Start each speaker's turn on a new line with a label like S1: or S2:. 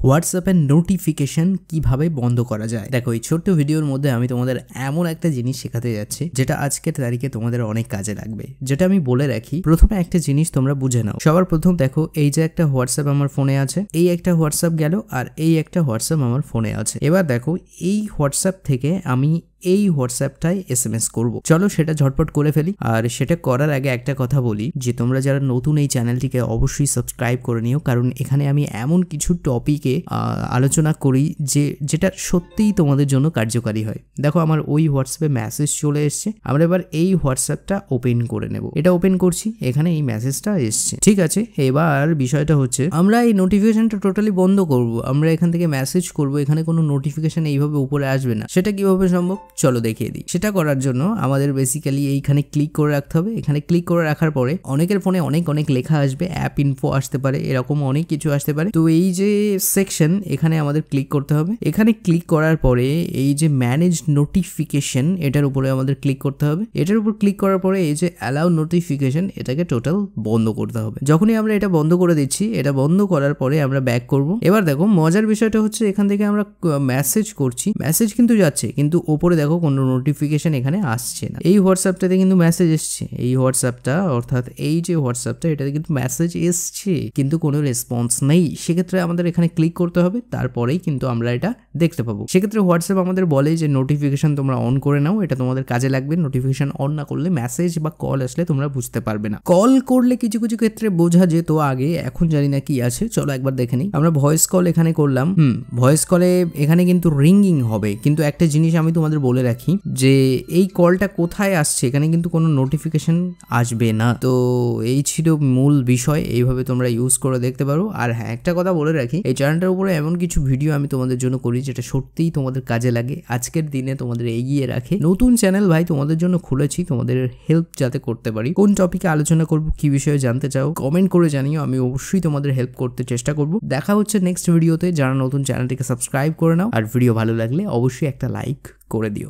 S1: হোয়াটসঅ্যাপের নোটিফিকেশন কিভাবে বন্ধ করা যায়। দেখো, এই ছোট্ট ভিডিওর মধ্যে আমি তোমাদের এমন একটা জিনিস শেখাতে যাচ্ছি যেটা আজকের তারিখে তোমাদের অনেক কাজে লাগবে। যেটা আমি বলে রাখি, প্রথমে একটা জিনিস তোমরা বুঝে নাও। সবার প্রথম দেখো, এই যে একটা হোয়াটসঅ্যাপ আমার ফোনে আছে, এই একটা হোয়াটসঅ্যাপ গেল আর এই একটা হোয়াটসঅ্যাপ আমার ফোনে আছে। এবার দেখো, এই হোয়াটসঅ্যাপ থেকে আমি এই হোয়াটসঅ্যাপটাই SMS করব। চলো সেটা ঝটপট করে ফেলি। আর সেটা করার আগে একটা কথা বলি যে তোমরা যারা নতুন এই চ্যানেলটিকে অবশ্যই সাবস্ক্রাইব করে নিও, কারণ এখানে আমি এমন কিছু টপিকে আলোচনা করি যেটা সত্যিই তোমাদের জন্য কার্যকারী হয়। দেখো, আমার ওই হোয়াটসঅ্যাপে মেসেজ চলে এসছে। আমরা এবার এই হোয়াটসঅ্যাপটা ওপেন করে নেব। এটা ওপেন করছি, এখানে এই মেসেজটা এসছে। ঠিক আছে, এবার বিষয়টা হচ্ছে আমরা এই নোটিফিকেশনটা টোটালি বন্ধ করব। আমরা এখান থেকে মেসেজ করব, এখানে কোনো নোটিফিকেশন এইভাবে উপরে আসবে না। সেটা কিভাবে সম্ভব চলো দেখিয়ে দিই। সেটা করার জন্য আমাদের বেসিক্যালি এইখানে ক্লিক করে রাখতে হবে। এখানে ক্লিক করে রাখার পরে অনেকের ফোনে অনেক লেখা আসবে, অ্যাপ ইনফো আসতে পারে, এরকম অনেক কিছু আসতে পারে। তো এই যে সেকশন, এখানে আমাদের ক্লিক করতে হবে। এখানে ক্লিক করার পরে এই যে ম্যানেজ নোটিফিকেশন, এটার উপরে আমাদের ক্লিক করতে হবে। এটার উপর ক্লিক করার পরে এই যে অ্যালাউ নোটিফিকেশন, এটাকে টোটাল বন্ধ করতে হবে। যখনই আমরা এটা বন্ধ করে দিচ্ছি, এটা বন্ধ করার পরে আমরা ব্যাক করব। এবার দেখো, মজার বিষয়টা হচ্ছে এখান থেকে আমরা মেসেজ করছি, মেসেজ কিন্তু যাচ্ছে, কিন্তু ওপরে দেখো কোনো নোটিফিকেশন এখানে আসছে না। এই হোয়াটসঅ্যাপটাতে কিন্তু মেসেজ এসছে, এই হোয়াটসঅ্যাপটা অর্থাৎ এই যে হোয়াটসঅ্যাপটা, এটাতে কিন্তু মেসেজ এসছে কিন্তু কোনো রেসপন্স নেই। সেক্ষেত্রে আমাদের এখানে ক্লিক করতে হবে, তারপরেই কিন্তু আমরা এটা দেখতে পাবো। সেক্ষেত্রে হোয়াটসঅ্যাপ আমাদের বলে যে নোটিফিকেশন তোমরা অন করে নাও, এটা তোমাদের কাজে লাগবে। নোটিফিকেশন অন না করলে মেসেজ বা কল আসলে তোমরা বুঝতে পারবে না। কল করলে কিছু কিছু ক্ষেত্রে বোঝা যেত আগে, এখন জানি না কি আছে। চলো একবার দেখে নিই। আমরা ভয়েস কল এখানে করলাম, ভয়েস কলে এখানে কিন্তু রিঙ্গিং হবে, কিন্তু একটা জিনিস আমি তোমাদের বলে রাখি যে এই কলটা কোথায় আসছে, এখানে কিন্তু কোনো নোটিফিকেশন আসবে না। তো এই ছিল মূল বিষয়, এইভাবে তোমরা ইউজ করে দেখতে পারো। আর হ্যাঁ, একটা কথা বলে রাখি, এই চ্যানেলটার উপরে এমন কিছু ভিডিও আমি তোমাদের জন্য করি যেটা সত্যিই তোমাদের কাজে লাগে, আজকের দিনে তোমাদের এগিয়ে রাখে। নতুন চ্যানেল ভাই তোমাদের জন্য খুলেছি, তোমাদের হেল্প যাতে করতে পারি। কোন টপিকে আলোচনা করব, কি বিষয়ে জানতে চাও, কমেন্ট করে জানিও, আমি অবশ্যই তোমাদের হেল্প করতে চেষ্টা করব। দেখা হচ্ছে নেক্সট ভিডিওতে। যারা নতুন চ্যানেলটিকে সাবস্ক্রাইব করে নাও, আর ভিডিও ভালো লাগলে অবশ্যই একটা লাইক করে দিও।